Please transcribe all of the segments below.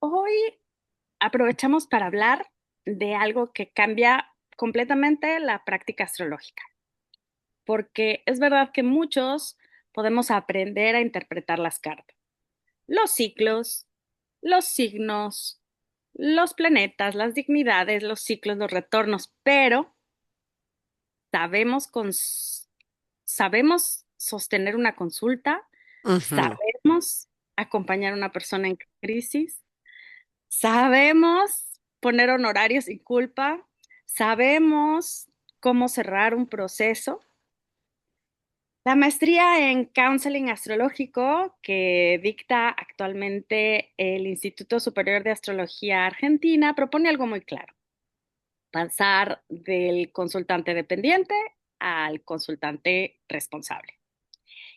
Hoy aprovechamos para hablar de algo que cambia completamente la práctica astrológica, porque es verdad que muchos podemos aprender a interpretar las cartas, los ciclos, los signos, los planetas, las dignidades, los ciclos, los retornos, pero sabemos, sabemos sostener una consulta, Ujú. sabemos acompañar a una persona en crisis. Sabemos poner honorarios sin culpa, sabemos cómo cerrar un proceso. La maestría en counseling astrológico que dicta actualmente el Instituto Superior de Astrología Argentina propone algo muy claro: pasar del consultante dependiente al consultante responsable.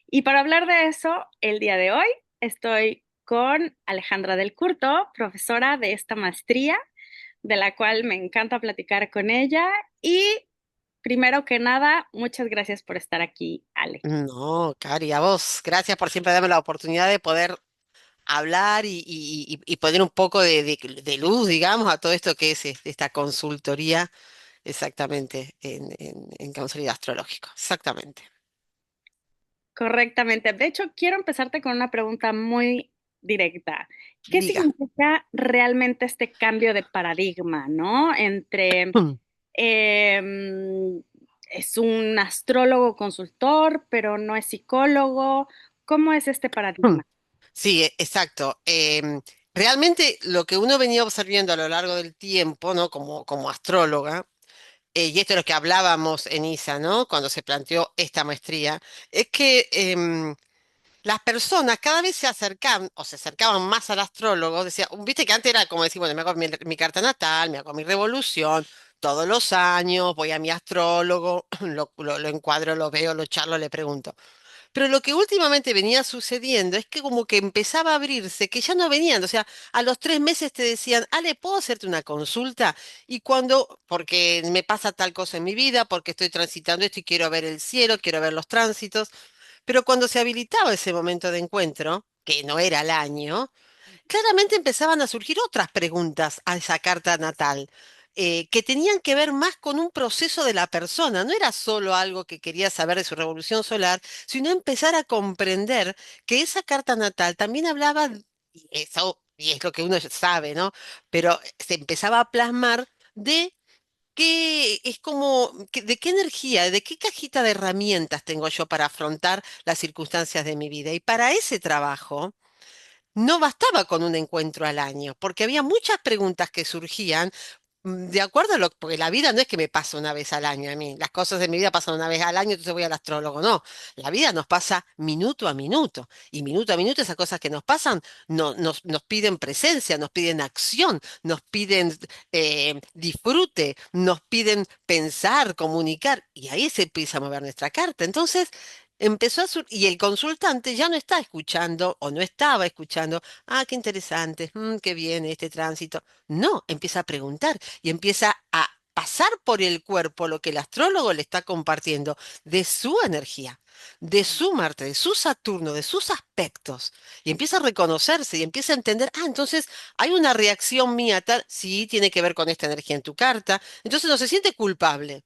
Y para hablar de eso, el día de hoy estoy con Alejandra del Curto, profesora de esta maestría, de la cual me encanta platicar con ella. Y primero que nada, muchas gracias por estar aquí, Ale. No, Cari, a vos, gracias por siempre darme la oportunidad de poder hablar y poner un poco de luz, digamos, a todo esto que es esta consultoría, exactamente, en counseling astrológico, exactamente. Correctamente. De hecho, quiero empezarte con una pregunta muy directa. ¿Qué Diga. significa realmente este cambio de paradigma, ¿no? Entre Mm. em, es un astrólogo consultor, pero no es psicólogo. ¿Cómo es este Mm. paradigma? Sí, exacto. Realmente lo que uno venía observando a lo largo del tiempo, ¿no? Como astróloga, y esto es lo que hablábamos en ISA, ¿no? Cuando se planteó esta maestría, es que las personas cada vez se acercaban o se acercaban más al astrólogo. Decía, viste que antes era como decir, bueno, me hago mi carta natal, me hago mi revolución, todos los años voy a mi astrólogo, lo encuadro, lo veo, lo charlo, le pregunto. Pero lo que últimamente venía sucediendo es que como que empezaba a abrirse, que ya no venían, o sea, a los 3 meses te decían, Ale, ¿puedo hacerte una consulta? Y cuando, porque me pasa tal cosa en mi vida, porque estoy transitando esto y quiero ver el cielo, quiero ver los tránsitos, pero cuando se habilitaba ese momento de encuentro, que no era el año, claramente empezaban a surgir otras preguntas a esa carta natal, que tenían que ver más con un proceso de la persona. No era solo algo que quería saber de su revolución solar, sino empezar a comprender que esa carta natal también hablaba, y eso, y es lo que uno ya sabe, ¿no? Pero se empezaba a plasmar de qué, es como, de qué energía, de qué cajita de herramientas tengo yo para afrontar las circunstancias de mi vida. Y para ese trabajo, no bastaba con un encuentro al año, porque había muchas preguntas que surgían de acuerdo a lo, porque la vida no es que me pasa una vez al año a mí, las cosas de mi vida pasan una vez al año, entonces voy al astrólogo, no, la vida nos pasa y minuto a minuto esas cosas que nos pasan nos piden presencia, nos piden acción, nos piden disfrute, nos piden pensar, comunicar, y ahí se empieza a mover nuestra carta. Entonces, y el consultante ya no está escuchando o no estaba escuchando, ah, qué interesante, qué bien este tránsito. No, empieza a preguntar y empieza a pasar por el cuerpo lo que el astrólogo le está compartiendo de su energía, de su Marte, de su Saturno, de sus aspectos. Y empieza a reconocerse y empieza a entender, ah, entonces hay una reacción mía tal, sí, tiene que ver con esta energía en tu carta. Entonces no se siente culpable,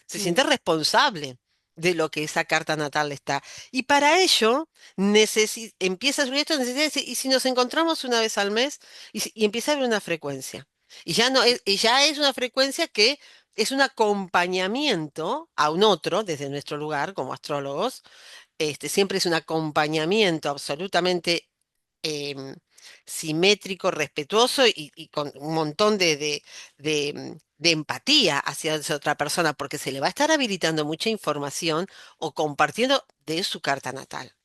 se Mm, siente responsable de lo que esa carta natal le está. Y para ello empieza a surgir esta necesidad de decir, ¿y si nos encontramos una vez al mes? Y empieza a haber una frecuencia. Y ya no es, y ya es una frecuencia que es un acompañamiento a un otro desde nuestro lugar como astrólogos. Siempre es un acompañamiento absolutamente em, simétrico, respetuoso y con un montón de empatía hacia esa otra persona, porque se le va a estar habilitando mucha información o compartiendo de su carta natal.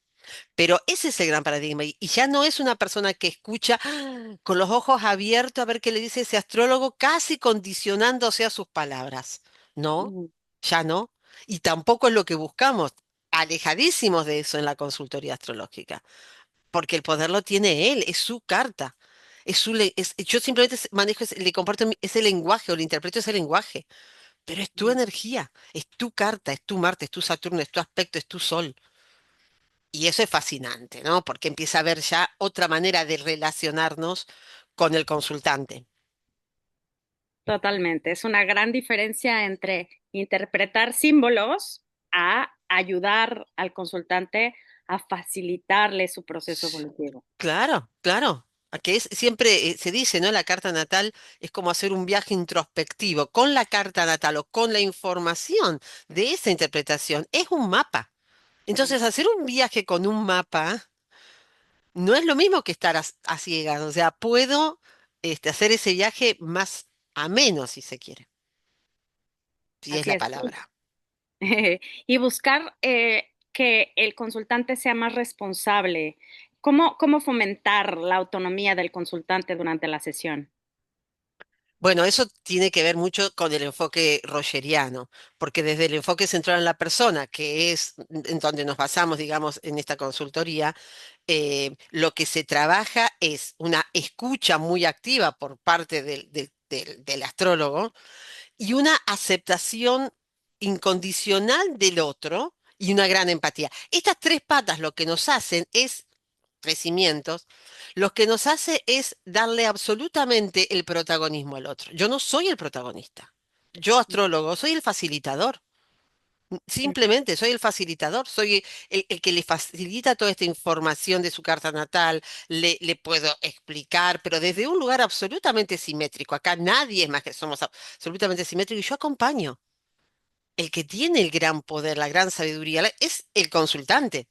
Pero ese es el gran paradigma y ya no es una persona que escucha con los ojos abiertos a ver qué le dice ese astrólogo, casi condicionándose a sus palabras. No, mm, ya no. Y tampoco es lo que buscamos, alejadísimos de eso en la consultoría astrológica, porque el poder lo tiene él, es su carta. Yo simplemente manejo, le comparto ese lenguaje o le interpreto ese lenguaje, pero es tu mm. energía, es tu carta, es tu Marte, es tu Saturno, es tu aspecto, es tu Sol. Y eso es fascinante, ¿no? Porque empieza a haber ya otra manera de relacionarnos con el consultante. Totalmente. Es una gran diferencia entre interpretar símbolos a ayudar al consultante a facilitarle su proceso evolutivo. Claro, claro. A que es, siempre se dice, ¿no? La carta natal es como hacer un viaje introspectivo con la carta natal o con la información de esa interpretación. Es un mapa. Mm. Entonces, hacer un viaje con un mapa no es lo mismo que estar a ciegas. O sea, puedo hacer ese viaje más ameno, si se quiere, si es Así la es. palabra. Y buscar que el consultante sea más responsable. ¿Cómo fomentar la autonomía del consultante durante la sesión? Bueno, eso tiene que ver mucho con el enfoque rogeriano, porque desde el enfoque central en la persona, que es en donde nos basamos, digamos, en esta consultoría, lo que se trabaja es una escucha muy activa por parte del astrólogo y una aceptación incondicional del otro y una gran empatía. Estas tres patas lo que nos hacen es crecimientos, lo que nos hace es darle absolutamente el protagonismo al otro. Yo no soy el protagonista. Yo, astrólogo, soy el facilitador. Ujú. Simplemente soy el facilitador, soy el que le facilita toda esta información de su carta natal, le puedo explicar, pero desde un lugar absolutamente simétrico. Acá nadie es más que somos absolutamente simétricos y yo acompaño. El que tiene el gran poder, la gran sabiduría, es el consultante,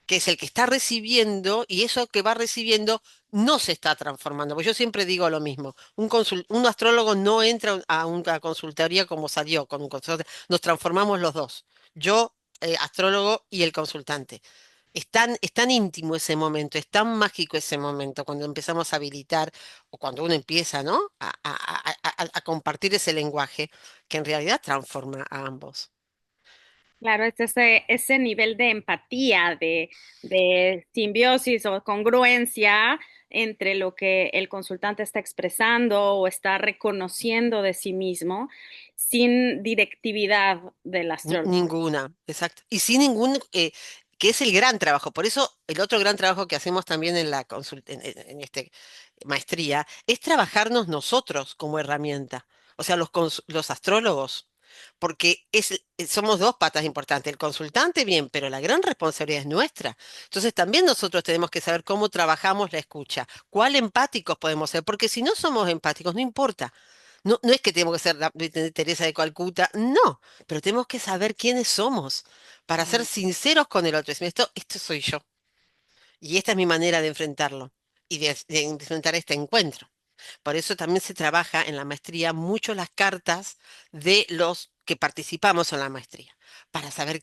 que es el que está recibiendo y eso que va recibiendo no se está transformando. Porque yo siempre digo lo mismo, un astrólogo no entra a una consultoría como salió con un consultante, nos transformamos los dos, yo, astrólogo y el consultante. Es tan íntimo ese momento, es tan mágico ese momento cuando empezamos a habilitar o cuando uno empieza, ¿no? A compartir ese lenguaje que en realidad transforma a ambos. Claro, es ese nivel de empatía, de simbiosis o congruencia entre lo que el consultante está expresando o está reconociendo de sí mismo sin directividad del astrólogo. Ninguna, exacto. Y sin ningún, que es el gran trabajo. Por eso el otro gran trabajo que hacemos también en la en este maestría es trabajarnos nosotros como herramienta. O sea, los astrólogos. Porque somos dos patas importantes. El consultante, bien, pero la gran responsabilidad es nuestra. Entonces también nosotros tenemos que saber cómo trabajamos la escucha, cuál empáticos podemos ser, porque si no somos empáticos, no importa. No, no es que tenemos que ser la Teresa de Calcuta, no, pero tenemos que saber quiénes somos para ser Mm. sinceros con el otro. Decir, esto soy yo y esta es mi manera de enfrentarlo y de enfrentar este encuentro. Por eso también se trabaja en la maestría mucho las cartas de los que participamos en la maestría, para saber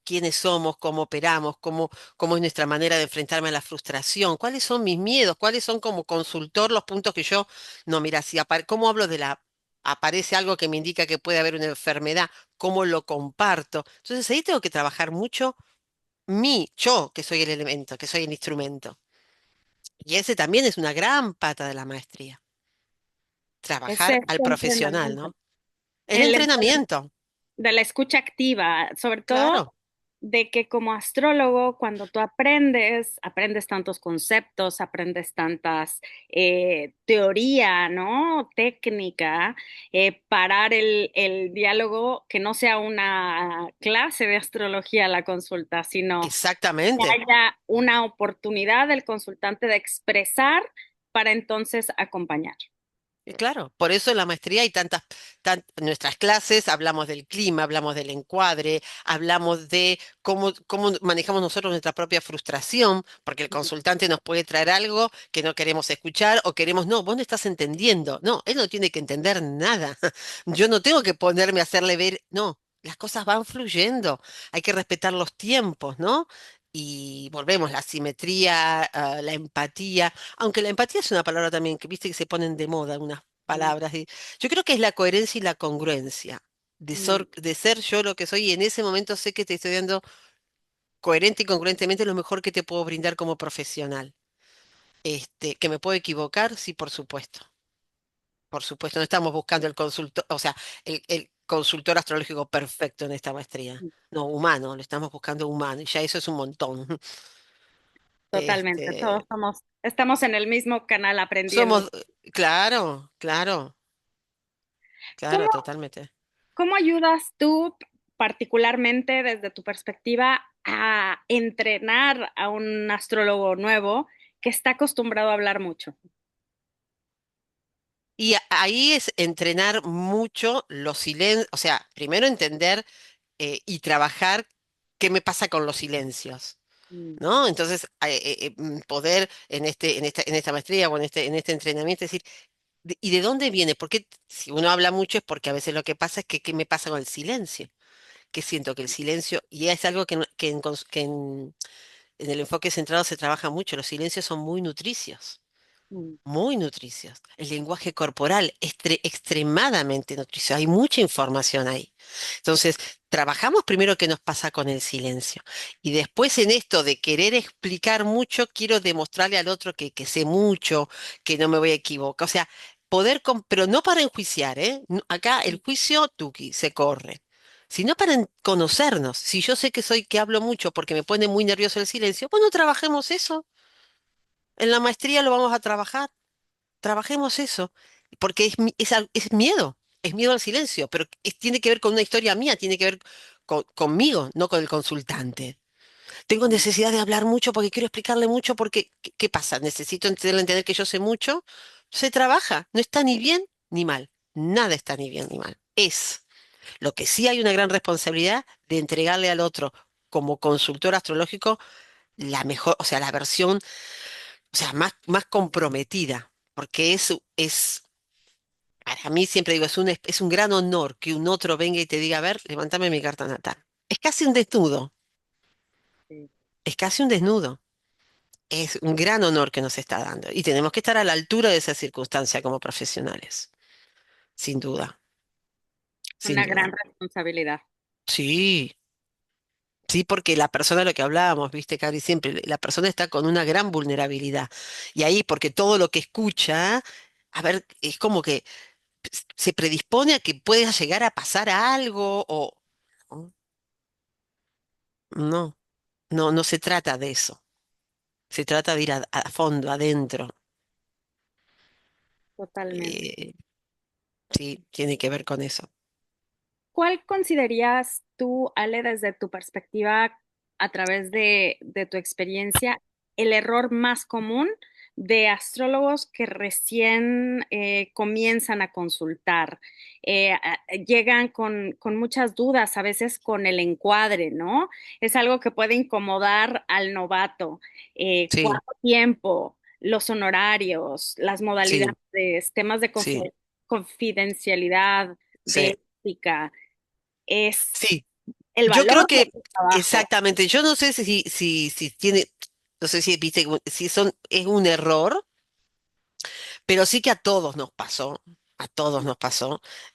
quiénes somos, cómo operamos, cómo es nuestra manera de enfrentarme a la frustración, cuáles son mis miedos, cuáles son como consultor los puntos que yo, no, mira, si cómo hablo de la, aparece algo que me indica que puede haber una enfermedad, cómo lo comparto. Entonces ahí tengo que trabajar mucho yo, que soy el elemento, que soy el instrumento. Y ese también es una gran pata de la maestría, trabajar Ese al profesional, entrenamiento. ¿no? El El entrenamiento, de la escucha activa, sobre todo claro, de que como astrólogo, cuando tú aprendes tantos conceptos, aprendes tantas teoría, ¿no? Técnica, parar el diálogo, que no sea una clase de astrología a la consulta, sino que exactamente. haya una oportunidad del consultante de expresar para entonces acompañar. Y claro, por eso en la maestría hay nuestras clases hablamos del clima, hablamos del encuadre, hablamos de cómo manejamos nosotros nuestra propia frustración, porque el consultante nos puede traer algo que no queremos escuchar o queremos, no, vos no estás entendiendo. No, él no tiene que entender nada. Yo no tengo que ponerme a hacerle ver, no, las cosas van fluyendo, hay que respetar los tiempos, ¿no? Y volvemos, la simetría, la empatía. Aunque la empatía es una palabra también que viste que se ponen de moda unas Mm, palabras. Yo creo que es la coherencia y la congruencia mm. de ser yo lo que soy y en ese momento sé que te estoy dando coherente y congruentemente lo mejor que te puedo brindar como profesional. Que me puedo equivocar, sí, por supuesto. Por supuesto, no estamos buscando el consultor, o sea, el consultor astrológico perfecto en esta maestría. No, humano, lo estamos buscando humano y ya eso es un montón. Totalmente. Todos Este, estamos en el mismo canal aprendiendo. somos, claro, claro, ¿Cómo, claro, totalmente. cómo ayudas tú particularmente desde tu perspectiva a entrenar a un astrólogo nuevo que está acostumbrado a hablar mucho? Y ahí es entrenar mucho los silencios, o sea, primero entender y trabajar qué me pasa con los silencios. Mm, ¿No? Entonces, poder en esta maestría o en este entrenamiento decir, ¿y de dónde viene? Porque si uno habla mucho es porque a veces lo que pasa es que ¿qué me pasa con el silencio? Que siento que el silencio, y es algo en el enfoque centrado se trabaja mucho, los silencios son muy nutricios. mm, Muy nutricios. El lenguaje corporal es extremadamente nutricio. Hay mucha información ahí. Entonces, trabajamos primero qué nos pasa con el silencio. Y después en esto de querer explicar mucho, quiero demostrarle al otro que sé mucho, que no me voy a equivocar. O sea, pero no para enjuiciar, ¿eh? Acá el juicio, tuki, se corre. Sino para conocernos. Si yo sé que soy que hablo mucho porque me pone muy nervioso el silencio, bueno, trabajemos eso. En la maestría lo vamos a trabajar. Trabajemos eso, porque es miedo al silencio, pero tiene que ver con una historia mía, tiene que ver conmigo, no con el consultante. Tengo mm, necesidad de hablar mucho porque quiero explicarle mucho porque, ¿qué pasa? Necesito entender que yo sé mucho. Se trabaja, no está ni bien ni mal, nada está ni bien ni mal. Es lo que sí hay una gran responsabilidad de entregarle al otro como consultor astrológico la mejor, o sea, la versión, o sea, más comprometida, porque para mí siempre digo, es un gran honor que un otro venga y te diga, a ver, levántame mi carta natal. Es casi un desnudo, sí, es casi un desnudo. Es un gran honor que nos está dando y tenemos que estar a la altura de esa circunstancia como profesionales, sin duda, sin una duda. gran responsabilidad. Sí, sí, porque la persona, lo que hablábamos, viste, Cari, siempre, la persona está con una gran vulnerabilidad. Y ahí, porque todo lo que escucha, a ver, es como que se predispone a que pueda llegar a pasar algo o... No, no se trata de eso. Se trata de ir a fondo, adentro. Totalmente. Eh, sí, tiene que ver con eso. ¿Cuál considerarías tú, Ale, desde tu perspectiva, a través de tu experiencia, el error más común de astrólogos que recién comienzan a consultar? Llegan con muchas dudas, a veces con el encuadre, ¿no? Es algo que puede incomodar al novato. Sí, ¿Cuánto tiempo? Los honorarios, las sí, modalidades, temas de sí, confidencialidad, sí, de ética, es sí. el Yo valor creo de que tu trabajo. exactamente, yo no sé si tiene, no sé si viste, si es un error, pero sí que a todos nos pasó,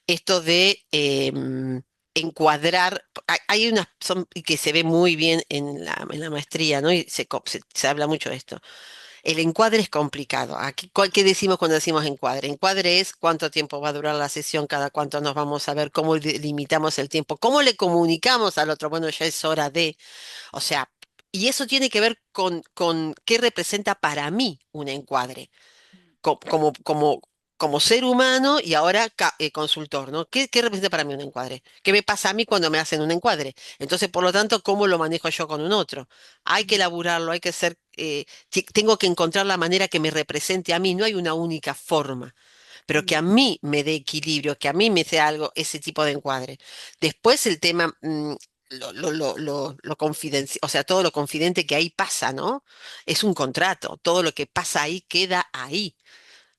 esto de encuadrar, hay unas, y que se ve muy bien en la maestría, ¿no? Y se habla mucho de esto. El encuadre es complicado. Aquí, ¿qué decimos cuando decimos encuadre? Encuadre es cuánto tiempo va a durar la sesión, cada cuánto nos vamos a ver, cómo limitamos el tiempo, cómo le comunicamos al otro, bueno, ya es hora de, o sea, y eso tiene que ver con qué representa para mí un encuadre como ser humano y ahora consultor, ¿no? ¿Qué representa para mí un encuadre? ¿Qué me pasa a mí cuando me hacen un encuadre? Entonces, por lo tanto, ¿cómo lo manejo yo con un otro? Hay que elaborarlo, hay que ser, tengo que encontrar la manera que me represente a mí, no hay una única forma, pero que a mí me dé equilibrio, que a mí me sea algo, ese tipo de encuadre. Después el tema... lo confidencial, o sea, todo lo confidente que ahí pasa, ¿no? Es un contrato, todo lo que pasa ahí queda ahí.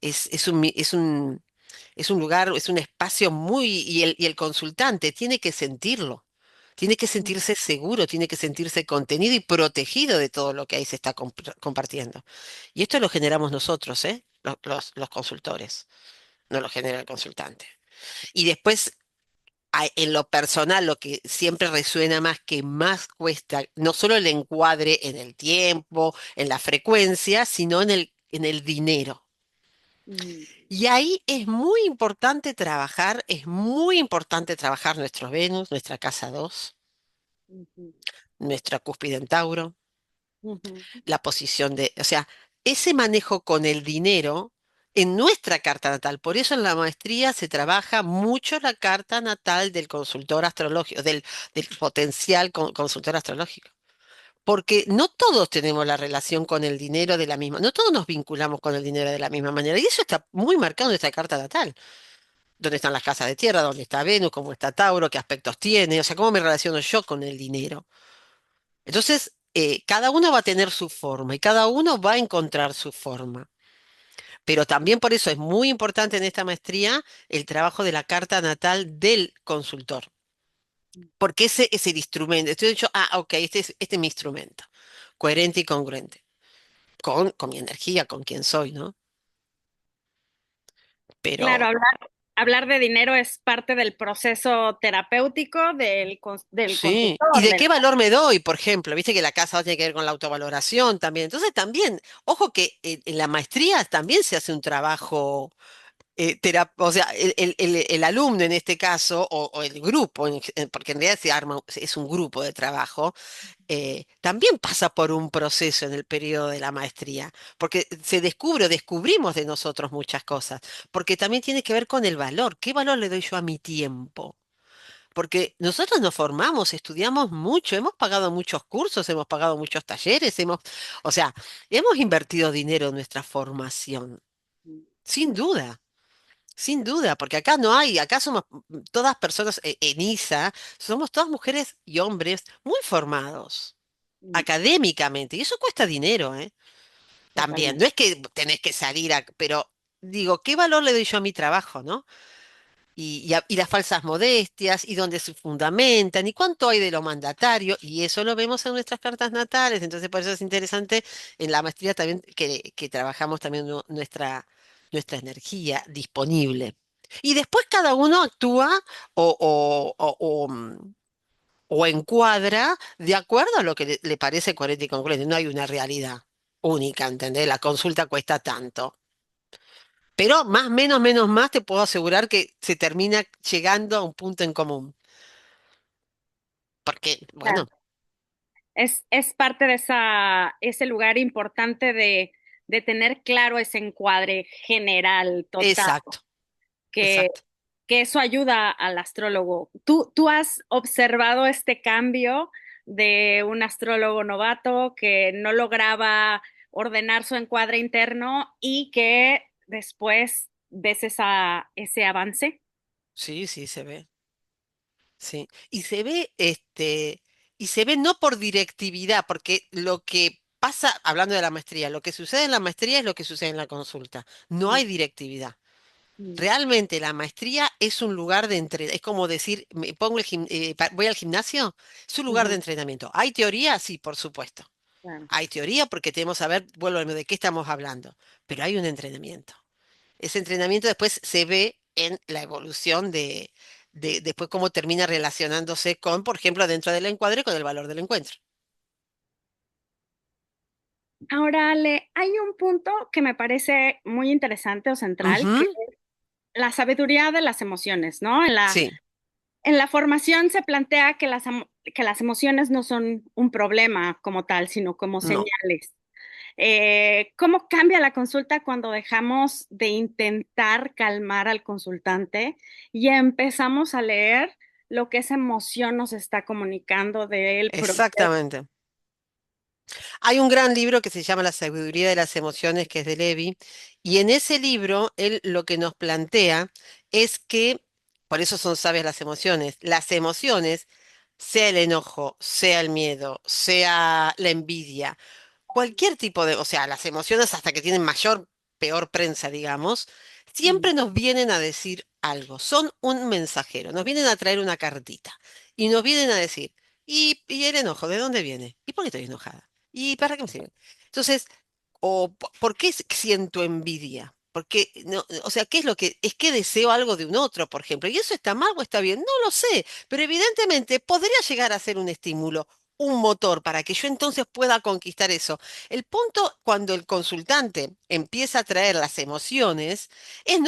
Es un lugar, es un espacio muy, y el consultante tiene que sentirlo, tiene que sentirse seguro, tiene que sentirse contenido y protegido de todo lo que ahí se está compartiendo. Y esto lo generamos nosotros, ¿eh? Los consultores, no lo genera el consultante. Y después, en lo personal, lo que siempre resuena más, que más cuesta, no solo el encuadre en el tiempo, en la frecuencia, sino en el dinero. Mm, Y ahí es muy importante trabajar nuestro Venus, nuestra casa 2, ujú, nuestra cúspide en Tauro, Ujú. la posición de, o sea, ese manejo con el dinero en nuestra carta natal. Por eso en la maestría se trabaja mucho la carta natal del consultor astrológico, del potencial consultor astrológico. Porque no todos tenemos la relación con el dinero de la misma, no todos nos vinculamos con el dinero de la misma manera. Y eso está muy marcado en nuestra carta natal. ¿Dónde están las casas de tierra? ¿Dónde está Venus? ¿Cómo está Tauro? ¿Qué aspectos tiene? O sea, ¿cómo me relaciono yo con el dinero? Entonces, cada uno va a tener su forma y cada uno va a encontrar su forma. Pero también por eso es muy importante en esta maestría el trabajo de la carta natal del consultor. Porque ese es el instrumento. Estoy dicho, ok, este es mi instrumento. Coherente y congruente. Con mi energía, con quien soy, ¿no? Claro, Pero hablar de dinero es parte del proceso terapéutico del sí. ¿Y consultor. de qué valor me doy, por ejemplo? Viste que la casa tiene que ver con la autovaloración también. Entonces también, ojo que en la maestría también se hace un trabajo o sea, el alumno en este caso, o el grupo, porque en realidad se arma, es un grupo de trabajo, también pasa por un proceso en el periodo de la maestría, porque descubrimos de nosotros muchas cosas, porque también tiene que ver con el valor. ¿Qué valor le doy yo a mi tiempo? Porque nosotros nos formamos, estudiamos mucho, hemos pagado muchos cursos, hemos pagado muchos talleres, o sea, hemos invertido dinero en nuestra formación, sin duda. Sin duda, porque acá no hay, acá somos todas personas en ISA, somos todas mujeres y hombres muy formados Mm, académicamente, y eso cuesta dinero, ¿eh? También, totalmente. no es que tenés que salir pero digo, ¿qué valor le doy yo a mi trabajo, no? Y las falsas modestias, y dónde se fundamentan, y cuánto hay de lo mandatario, y eso lo vemos en nuestras cartas natales, entonces por eso es interesante en la maestría también que trabajamos también nuestra energía disponible. Y después cada uno actúa o encuadra de acuerdo a lo que le parece coherente y congruente. No hay una realidad única, ¿entendés? La consulta cuesta tanto. Pero más, menos, más, te puedo asegurar que se termina llegando a un punto en común. Porque, Claro. bueno, Es parte de ese lugar importante de tener claro ese encuadre general, total, exacto, que, exacto. que eso ayuda al astrólogo. ¿Tú has observado este cambio de un astrólogo novato que no lograba ordenar su encuadre interno y que después ves ese avance? Sí, sí, se ve. Sí. Y se ve no por directividad, porque lo que pasa, hablando de la maestría, lo que sucede en la maestría es lo que sucede en la consulta. No Mm, hay directividad. mm, Realmente la maestría es un lugar de entrenamiento, es como decir, voy al gimnasio, es un lugar de ujú, entrenamiento. ¿Hay teoría? Sí, por supuesto. claro. Hay teoría porque tenemos que saber, vuelvo a lo de qué estamos hablando, pero hay un entrenamiento. Ese entrenamiento después se ve en la evolución de después cómo termina relacionándose con, por ejemplo, dentro del encuadre, con el valor del encuentro. Ahora, Ale, hay un punto que me parece muy interesante o central, Ujú. que es la sabiduría de las emociones, ¿no? Sí, En la formación se plantea que que las emociones no son un problema como tal, sino como no, señales. ¿Cómo cambia la consulta cuando dejamos de intentar calmar al consultante y empezamos a leer lo que esa emoción nos está comunicando del proceso? exactamente. Hay un gran libro que se llama La sabiduría de las emociones, que es de Levi, y en ese libro él lo que nos plantea es que, por eso son sabias las emociones, sea el enojo, sea el miedo, sea la envidia, cualquier tipo de, o sea, las emociones hasta que tienen mayor, peor prensa, digamos, Mm, siempre nos vienen a decir algo, son un mensajero, nos vienen a traer una cartita y nos vienen a decir, ¿y el enojo, de dónde viene? ¿Y por qué estoy enojada? ¿Y para qué me sirve? Entonces, ¿por qué siento envidia? Porque, no, o sea, ¿qué es lo que, es que deseo algo de un otro, por ejemplo? ¿Y eso está mal o está bien? No lo sé, pero evidentemente podría llegar a ser un estímulo, un motor para que yo entonces pueda conquistar eso. El punto cuando el consultante empieza a traer las emociones es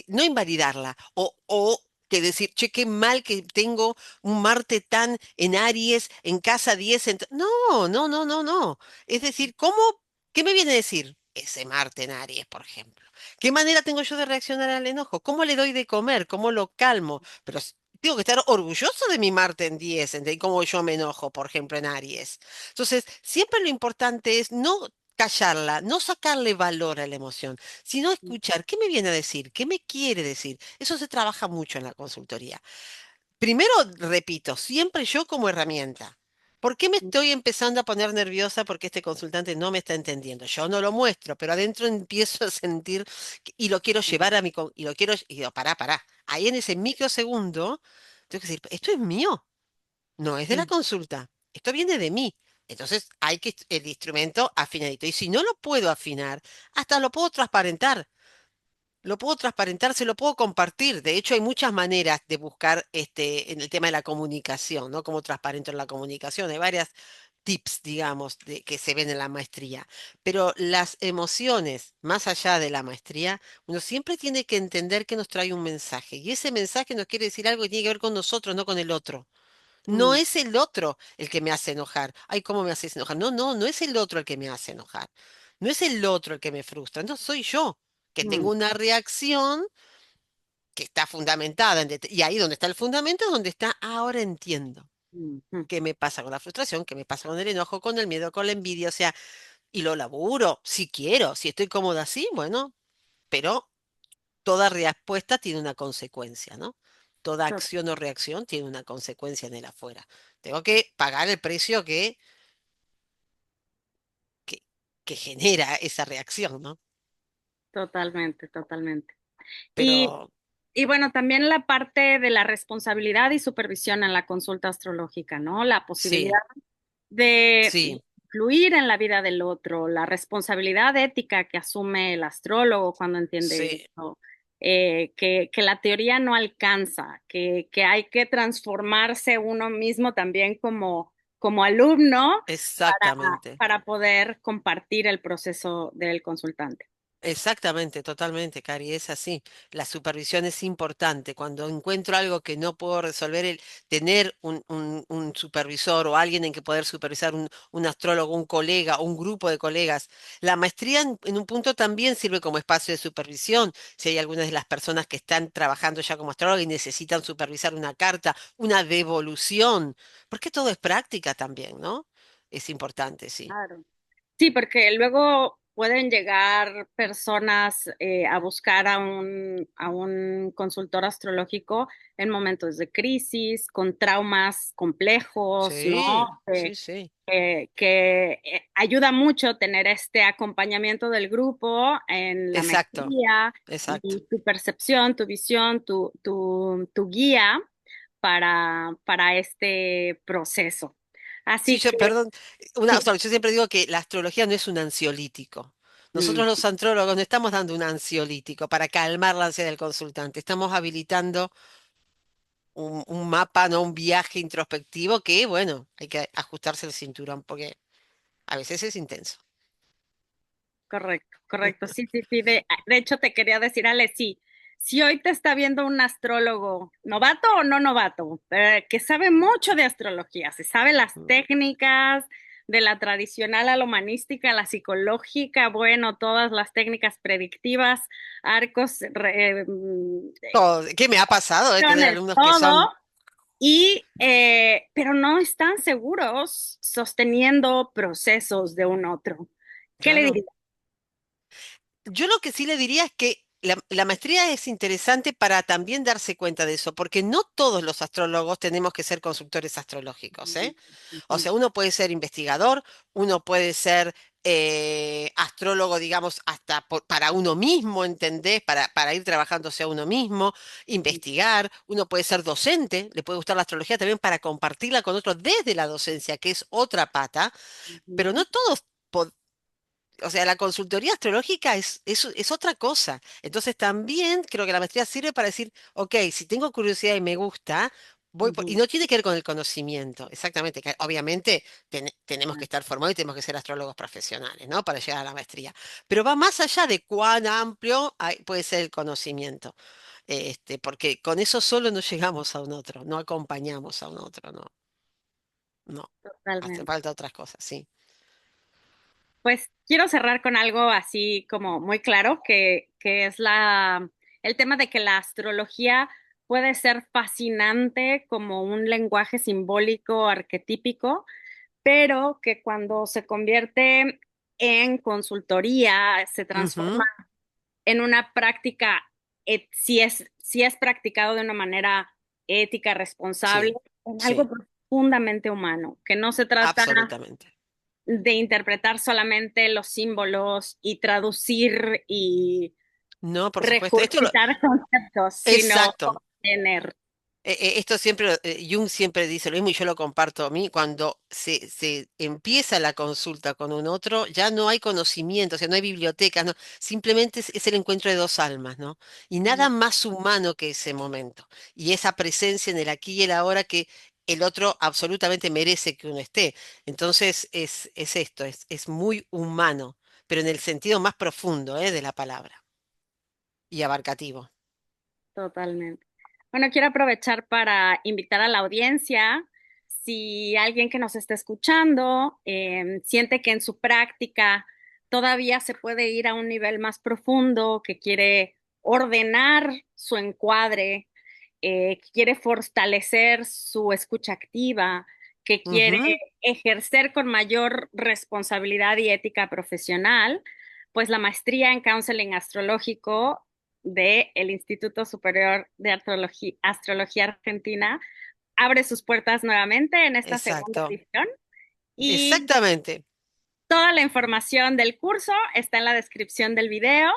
no invalidarla o que decir, che, qué mal que tengo un Marte tan en Aries, en casa 10. No, no, no, no, no. Es decir, qué me viene a decir ese Marte en Aries, por ejemplo? ¿Qué manera tengo yo de reaccionar al enojo? ¿Cómo le doy de comer? ¿Cómo lo calmo? Pero tengo que estar orgulloso de mi Marte en 10, de cómo yo me enojo, por ejemplo, en Aries. Entonces, siempre lo importante es no callarla, no sacarle valor a la emoción, sino escuchar qué me viene a decir, qué me quiere decir. Eso se trabaja mucho en la consultoría. Primero, repito, siempre yo como herramienta. ¿Por qué me estoy empezando a poner nerviosa porque este consultante no me está entendiendo? Yo no lo muestro, pero adentro empiezo a sentir y lo quiero llevar a y lo quiero, y digo, pará, pará. Ahí en ese microsegundo, tengo que decir, esto es mío, no es de la consulta, esto viene de mí. Entonces hay que el instrumento afinadito. Y si no lo puedo afinar, hasta lo puedo transparentar. Lo puedo transparentar, se lo puedo compartir. De hecho, hay muchas maneras de buscar en el tema de la comunicación, ¿no? Cómo transparento en la comunicación. Hay varias tips, digamos, que se ven en la maestría. Pero las emociones, más allá de la maestría, uno siempre tiene que entender que nos trae un mensaje. Y ese mensaje nos quiere decir algo que tiene que ver con nosotros, no con el otro. No Mm, es el otro el que me hace enojar. Ay, ¿cómo me haces enojar? No, no, no es el otro el que me hace enojar. No es el otro el que me frustra. No, soy yo, que tengo mm, una reacción que está fundamentada y ahí donde está el fundamento es donde está, ahora entiendo. mm, mm, ¿Qué me pasa con la frustración? ¿Qué me pasa con el enojo, con el miedo, con la envidia? O sea, y lo laburo, si quiero, si estoy cómoda así, bueno, pero toda respuesta tiene una consecuencia, ¿no? Toda to- acción o reacción tiene una consecuencia en el afuera. Tengo que pagar el precio que, que genera esa reacción, ¿no? Totalmente, totalmente. Y, Pero y bueno, también la parte de la responsabilidad y supervisión en la consulta astrológica, ¿no? La posibilidad sí, de sí, influir en la vida del otro, la responsabilidad ética que asume el astrólogo cuando entiende sí, esto, que la teoría no alcanza, que hay que transformarse uno mismo también como alumno exactamente. para poder compartir el proceso del consultante. Exactamente, totalmente, Cari, es así. La supervisión es importante. Cuando encuentro algo que no puedo resolver, el tener un supervisor o alguien en que poder supervisar, un astrólogo, un colega, un grupo de colegas. La maestría en un punto también sirve como espacio de supervisión. Si hay algunas de las personas que están trabajando ya como astrólogo y necesitan supervisar una carta, una devolución, porque todo es práctica también, ¿no? Es importante, sí. Claro. Sí, porque luego pueden llegar personas a buscar a un consultor astrológico en momentos de crisis, con traumas complejos, ¿no? Sí, sí, sí. Ayuda mucho tener este acompañamiento del grupo en la Exacto, maestría exacto. y tu percepción, tu visión, tu guía para este proceso. Sí, Así yo, que perdón, sí. yo siempre digo que la astrología no es un ansiolítico. Mm. Nosotros los antrólogos no estamos dando un ansiolítico para calmar la ansiedad del consultante, estamos habilitando un mapa, no un viaje introspectivo que, bueno, hay que ajustarse el cinturón porque a veces es intenso. Correcto, correcto. Sí, sí, sí. De hecho, te quería decir, Ale, sí, si hoy te está viendo un astrólogo, novato o no novato, que sabe mucho de astrología, se sabe las Mm. técnicas de la tradicional a la humanística, la psicológica, bueno, todas las técnicas predictivas, arcos, ¿Qué me ha pasado de tener alumnos que todo, son, pero no están seguros sosteniendo procesos de un otro? ¿Qué le claro? dirías? Yo lo que sí le diría es que la maestría es interesante para también darse cuenta de eso, porque no todos los astrólogos tenemos que ser consultores astrológicos, ¿eh? O sea, uno puede ser investigador, uno puede ser astrólogo, digamos, hasta para uno mismo, ¿entendés? Para ir trabajándose a uno mismo, investigar, uno puede ser docente, le puede gustar la astrología también para compartirla con otros desde la docencia, que es otra pata, pero Ujú, no todos o sea, la consultoría astrológica es otra cosa. Entonces también creo que la maestría sirve para decir, ok, si tengo curiosidad y me gusta, y ujú. no tiene que ver con el conocimiento, exactamente, que obviamente tenemos que estar formados y tenemos que ser astrólogos profesionales, ¿no? Para llegar a la maestría. Pero va más allá de cuán amplio puede ser el conocimiento. porque con eso solo no llegamos a un otro, no acompañamos a un otro, no, no, hace Totalmente. falta otras cosas, sí. Pues quiero cerrar con algo así como muy claro, que es el tema de que la astrología puede ser fascinante como un lenguaje simbólico, arquetípico, pero que cuando se convierte en consultoría, se transforma Ujú, en una práctica, si es practicado de una manera ética, responsable, sí, en algo sí, profundamente humano, que no se trata absolutamente. de interpretar solamente los símbolos y traducir y No, por supuesto. regurgitar conceptos, sino Exacto. tener. Esto siempre, Jung siempre dice lo mismo y yo lo comparto a mí, cuando se empieza la consulta con un otro, ya no hay conocimiento, o sea, no hay biblioteca, no, simplemente es el encuentro de dos almas, ¿no? Y nada más humano que ese momento, y esa presencia en el aquí y el ahora que el otro absolutamente merece que uno esté. Entonces es esto, es muy humano, pero en el sentido más profundo, de la palabra, y abarcativo. Totalmente. Bueno, quiero aprovechar para invitar a la audiencia, si alguien que nos está escuchando siente que en su práctica todavía se puede ir a un nivel más profundo, que quiere ordenar su encuadre, que quiere fortalecer su escucha activa, que quiere Ujú, ejercer con mayor responsabilidad y ética profesional, pues la maestría en counseling astrológico del Instituto Superior de Astrología Argentina abre sus puertas nuevamente en esta segunda exacto, edición y exactamente. toda la información del curso está en la descripción del video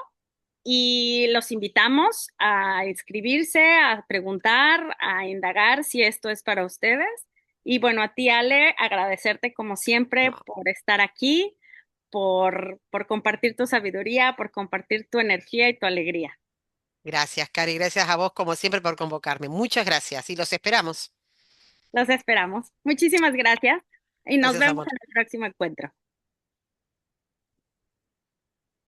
y los invitamos a inscribirse, a preguntar, a indagar si esto es para ustedes. Y bueno, a ti, Ale, agradecerte como siempre No. por estar aquí, por compartir tu sabiduría, por compartir tu energía y tu alegría. Gracias, Cari. Gracias a vos, como siempre, por convocarme. Muchas gracias y los esperamos. Los esperamos. Muchísimas gracias y nos Gracias, vemos amor. en el próximo encuentro.